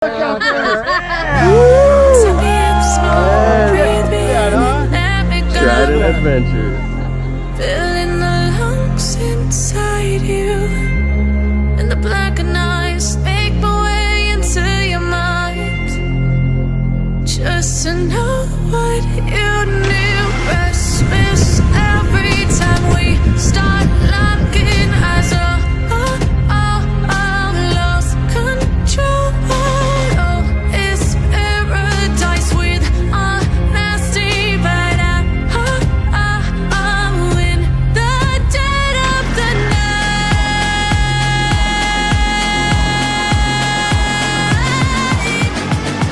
Look out there! Trident Adventures. Filling the lungs inside you, and the blackened eyes make my way into your mind. Just to know what you knew. Restless every time we start locking eyes. Lost control. Oh, it's paradise with honesty, but I'm in the dead of the night.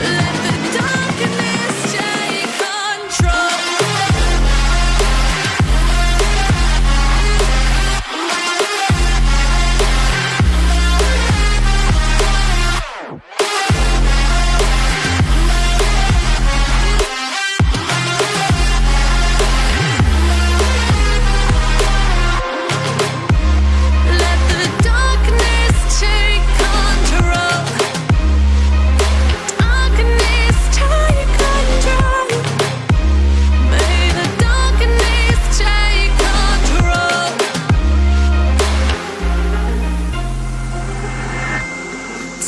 Let the darkness take control. Let the darkness take control. Darkness take control. May the darkness take control.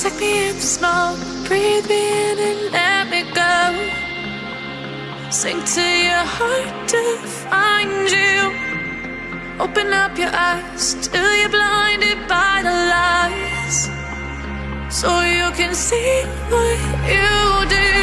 Take me in the smoke, breathe me in and let me go. Sink to your heart to find you. Open up your eyes till you're blinded by the lies, so you can see what you do.